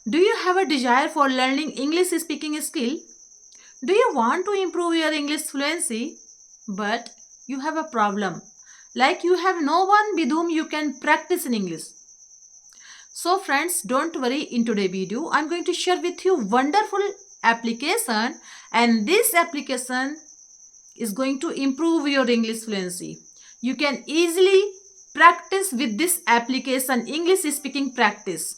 Do you have a desire for learning English speaking skill? Do you want to improve your English fluency? But you have a problem. Like you have no one with whom you can practice in English. So friends, don't worry, in today's video I'm going to share with you wonderful application, and this application is going to improve your English fluency. You can easily practice with this application English speaking practice.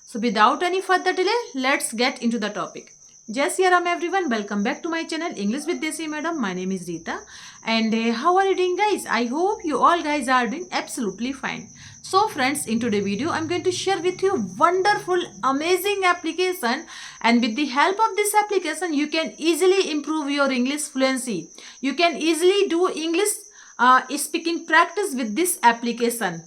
So without any further delay, let's get into the topic. Jai Shri Ram everyone, welcome back to my channel English with Desi Madam. My name is Rita, and how are you doing guys? I hope you all guys are doing absolutely fine. So friends, in today's video I'm going to share with you wonderful amazing application, and with the help of this application you can easily improve your English fluency. You can easily do English speaking practice with this application.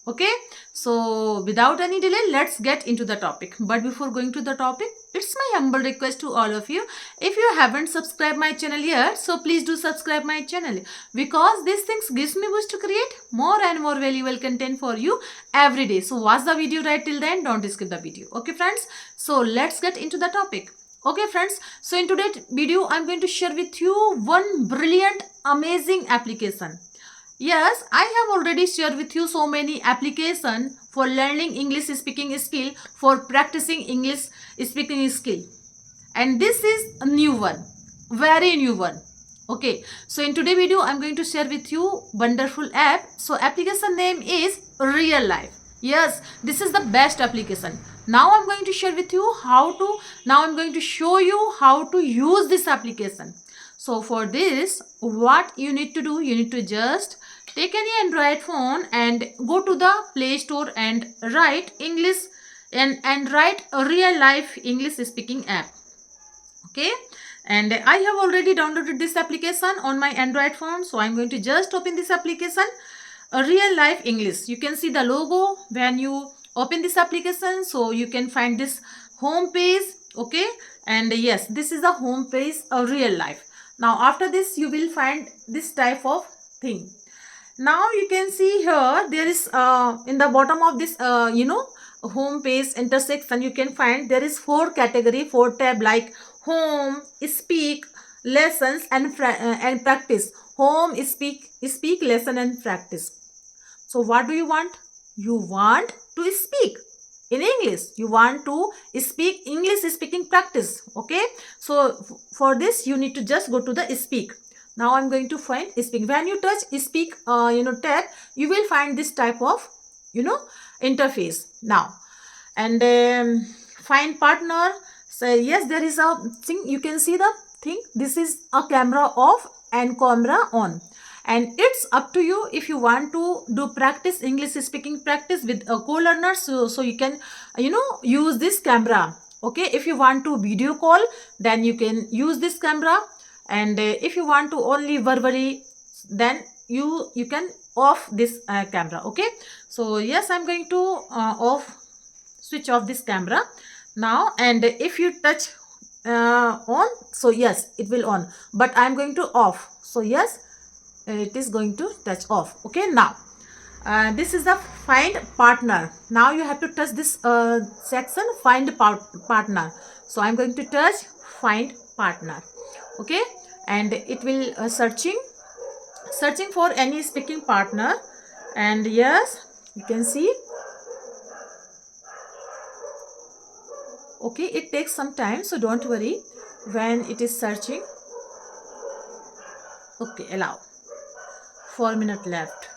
Okay, so without any delay, let's get into the topic. But before going to the topic, it's my humble request to all of you, if you haven't subscribed my channel yet, so please do subscribe my channel, because these things gives me boost to create more and more valuable content for you every day. So watch the video right till then, don't skip the video. Okay friends, so let's get into the topic. Okay friends, so in today's video I'm going to share with you one brilliant amazing application. Yes, I have already shared with you so many applications for learning English speaking skill, for practicing English speaking skill. And this is a new one, very new one. Okay, so in today's video, I'm going to share with you wonderful app. So application name is Real Life. Yes, this is the best application. Now I'm going to share with you now I'm going to show you how to use this application. So for this, what you need to do, you need to just take any Android phone and go to the Play Store and write English and write a Real Life English speaking app. Okay, and I have already downloaded this application on my Android phone, so I'm going to just open this application, a Real Life English. You can see the logo when you open this application, so you can find this home page. Okay, and yes, this is the home page of Real Life. Now after this you will find this type of thing. Now you can see here there is in the bottom of this home page intersection, you can find there is 4 category, 4 tab, like home, speak, lessons and practice. Home, speak, lesson and practice. So what do you want? You want to speak in English. You want to speak English speaking practice. Okay, so for this you need to just go to the speak. Now I'm going to find speak. When you touch speak tab, you will find this type of interface now. And find partner. So yes, there is a thing, you can see the thing. This is a camera off and camera on, and it's up to you if you want to do practice English speaking practice with a co-learner, so you can use this camera. Okay, if you want to video call, then you can use this camera, and if you want to only verbally, then you can off this camera. Okay, so yes, I'm going to switch off this camera now, and if you touch on, so yes, it will on, but I'm going to off. So yes, it is going to touch off. Okay, now this is the find partner. Now you have to touch this section, find partner. So I'm going to touch find partner. Okay, and it will searching for any speaking partner, and yes, you can see. Okay, it takes some time, so don't worry when it is searching. Okay, allow. 4 minutes left.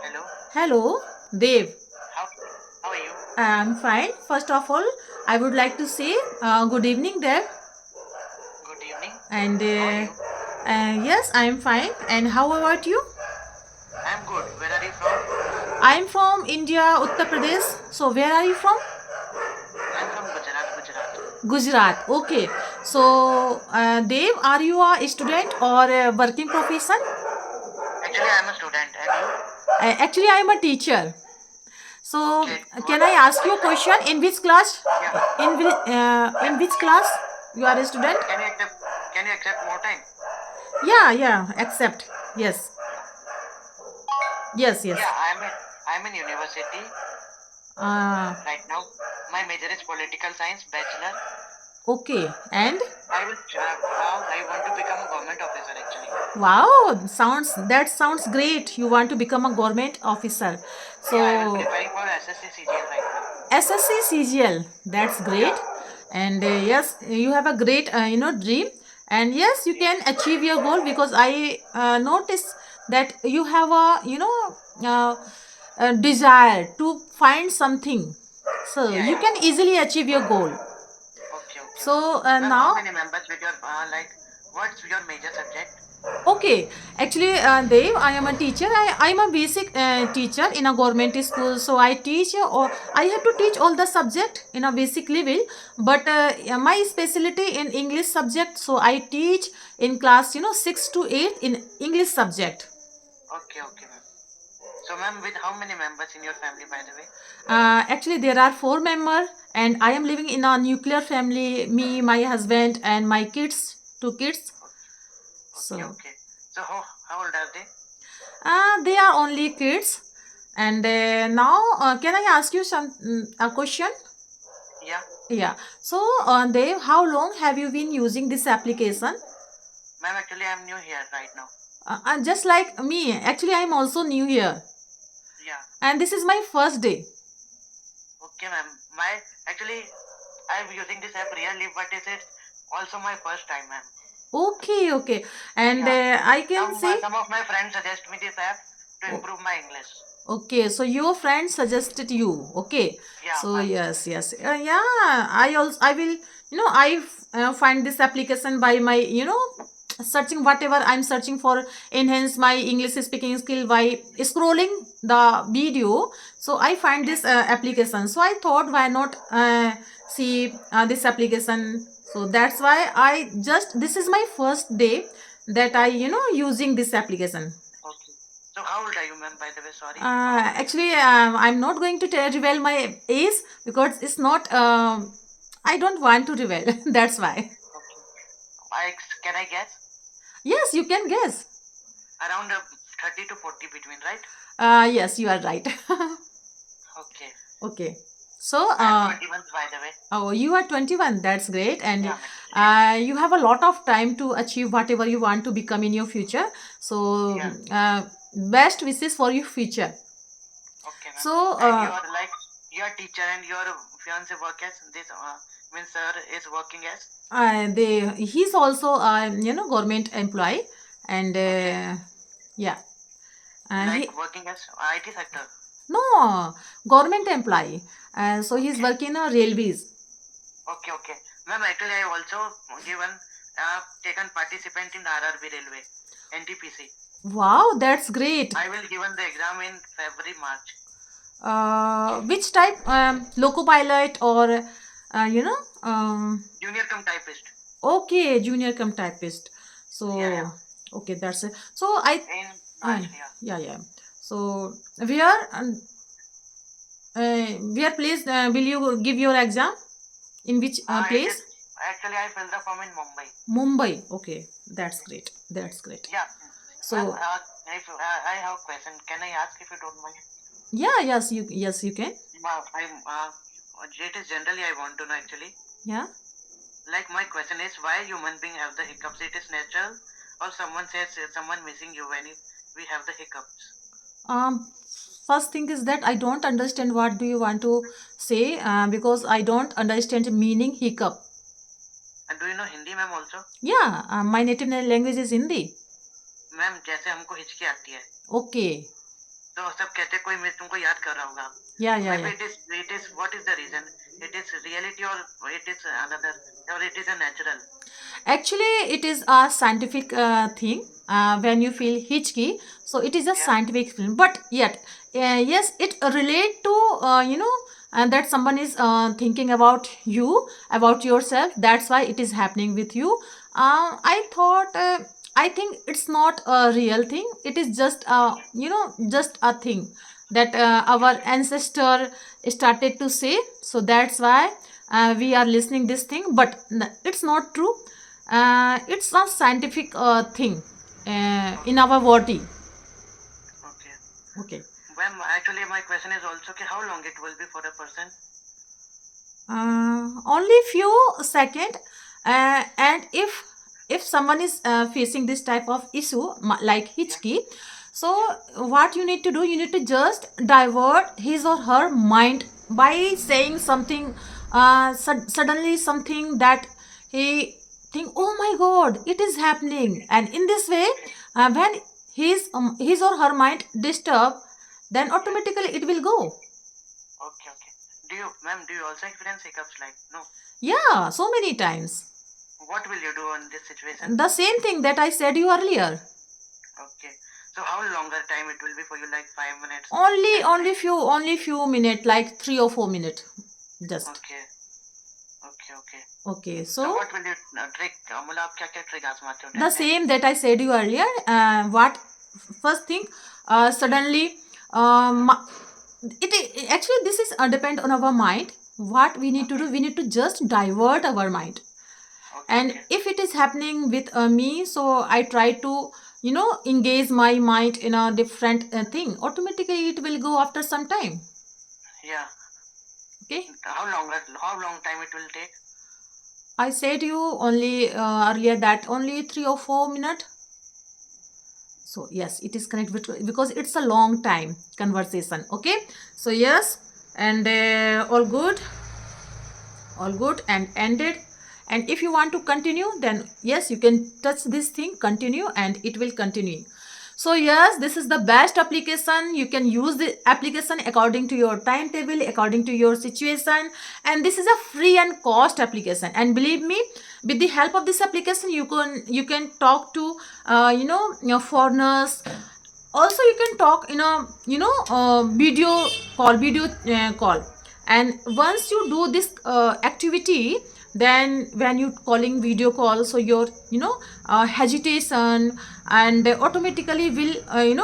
Hello. Hello, Dev. How are you? I'm fine. First of all, I would like to say good evening, Dev. Good evening. And How are you? yes, I'm fine. And how about you? I'm good. Where are you from? I'm from India, Uttar Pradesh. So where are you from? I'm from Gujarat. Gujarat. Okay. So Dev, are you a student or a working profession? Actually, I'm a student. And you? Actually, I am a teacher. So Okay. can I ask you a question? In which class? Yeah. In which class you are a student? Can you accept more time? Yeah. Accept. Yes. Yeah, I'm in university. Uh, Right now, my major is political science, bachelor. okay. And I will. I want to become a government officer actually. wow, that sounds great. You want to become a government officer. Yeah, I will So preparing for SSC CGL right now. SSC CGL, that's great. Yeah. And yes, you have a great dream. And yes, you can achieve your goal, because I notice that you have a uh, a desire to find something, so Yeah, you yeah. can easily achieve your goal. Okay, okay, ma'am. So Ma'am, how now, many members with your like? What's your major subject? okay, actually, Dev, I am a teacher. I'm a basic teacher in a government school. So I teach, or I have to teach all the subject in a basic level. But my specialty in English subject. So I teach in class, 6 to 8 in English subject. Okay, okay, ma'am. So, ma'am, with how many members in your family, by the way? Actually, there are 4 members, and I am living in a nuclear family. Me, my husband, and my kids, 2 kids. Okay, So okay. So, how old are they? they are only kids. And now, can I ask you a question? Yeah, Yeah. So, Dev, how long have you been using this application? ma'am. Actually, I'm new here right now. Just like me, actually, I'm also new here, Yeah. and this is my first day. Okay, ma'am. Actually, I'm using this app really, but it is also my first time, ma'am. Okay, okay, and Yeah. I can say, Some of my friends suggest me this app to oh, improve my English. okay. So your friend suggested you. Okay. Yeah, So ma'am. yes, yes, yeah. I will. Find this application by my searching whatever I'm searching for, enhance my English speaking skill by scrolling the video. So I find Okay. this application. So I thought, why not see this application. So that's why I just, this is my first day that I using this application. Okay. So, how old are you, ma'am? By the way, sorry. How old are you? Actually, I'm not going to reveal my age, because it's not. I don't want to reveal. That's why. Okay. Can I guess? Yes, you can guess. Around 30 to 40 between, right? Yes, you are right. Okay. Okay. So, I am 21, by the way. oh, you are 21. That's great. And Yeah, ma'am. you have a lot of time to achieve whatever you want to become in your future. So, Yeah. best wishes for your future. Okay, ma'am. So, And your teacher and your fiance work as this means sir is working as. he's also government employee, and Okay. yeah, he Like working as IT sector. no, government employee. So he's Okay. working in railways. Okay, okay. Ma'am, actually I also given taken participant in RRB Railway, NTPC. Wow, that's great. I will given the exam in February, March. Which type? Loco pilot, or Junior come typist. okay, junior come typist. Yeah, yeah. So okay, that's it. So I In uh, March, yeah. yeah, yeah. So where place will you give your exam? In which It is place? actually I filled the form in Mumbai. Mumbai. Okay, that's great. That's great. Yeah. Ma'am, So if I have a question, can I ask if you don't mind? yeah, yes you can. It is generally I want to know actually. Yeah. Like my question is why human being have the hiccups? It is natural, or someone says someone missing you when we have the hiccups. Um. First thing is that I don't understand what do you want to say, because I don't understand meaning hiccup. And do you know Hindi, ma'am also? Yeah, my native language is Hindi. Ma'am जैसे हमको हिचकी आती है Okay. तो सब कहते हैं कोई मिस तुमको याद कर रहा होगा. Yeah, yeah, Maybe yeah. it is what is the reason? It is reality or it is another or it is a natural. Actually, it is a scientific thing. When you feel hitchy, so it is a Yeah. scientific thing. But yet, yes, it relate to and that someone is thinking about you, about yourself. That's why it is happening with you. I thought. I think it's not a real thing. It is just just a thing that our ancestor started to say. So that's why we are listening this thing. But it's not true. It's a scientific thing in our body. Okay. Okay. Ma'am, actually my question is also कि how long it will be for a person? Only few second, and if someone is facing this type of issue like Hitchki, so what you need to do, you need to just divert his or her mind by saying something, suddenly something that he think, oh my god, it is happening, and in this way, when his or her mind disturb, then automatically it will go. Okay, okay. Ma'am, do you also experience hiccups like no? Yeah, so many times. What will you do on this situation? The same thing that I said you earlier. Okay. So how longer time it will be for you? Like 5 minutes? Only few minutes, like 3 or 4 minutes, just. Okay. Okay, okay. Okay, So so what will you trick? मतलब आप क्या क्या trick आजमाते हो? the same that I said you earlier. What first thing, suddenly, it actually this is depend on our mind. What we need to do, we need to just divert our mind. Okay, And okay. if it is happening with me, so I try to engage my mind in a different thing. Automatically it will go after some time. Yeah. Okay, How long time it will take? I said you only earlier that only 3 or 4 minutes. So yes, it is connected because it's a long time conversation. Okay, so yes, and all good and ended. And if you want to continue, then yes, you can touch this thing, continue, and it will continue. So yes, this is the best application. You can use the application according to your timetable, according to your situation, and this is a free and cost application. And believe me, with the help of this application, you can talk to foreigners. Also, you can talk in a video call. And once you do this activity, then when you calling video call, so your hesitation and automatically will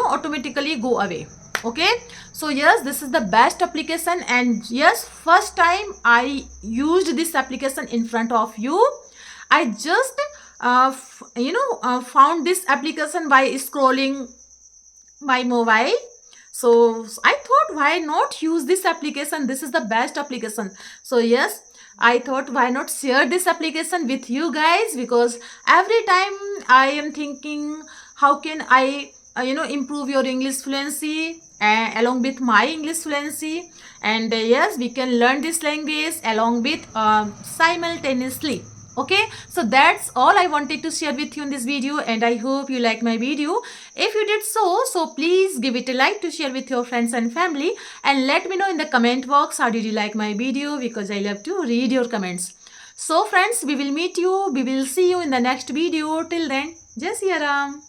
automatically go away. Okay, so yes, this is the best application. And yes, first time I used this application in front of you, I just found this application by scrolling my mobile. So I thought, why not use this application? This is the best application. So yes, I thought, why not share this application with you guys? Because every time I am thinking, how can I improve your English fluency along with my English fluency. And yes, we can learn this language along with simultaneously. Okay, so that's all I wanted to share with you in this video, and I hope you like my video. If you did so please give it a like to share with your friends and family, and let me know in the comment box how did you like my video, because I love to read your comments. So friends, we will see you in the next video. Till then, Jai Siya Ram.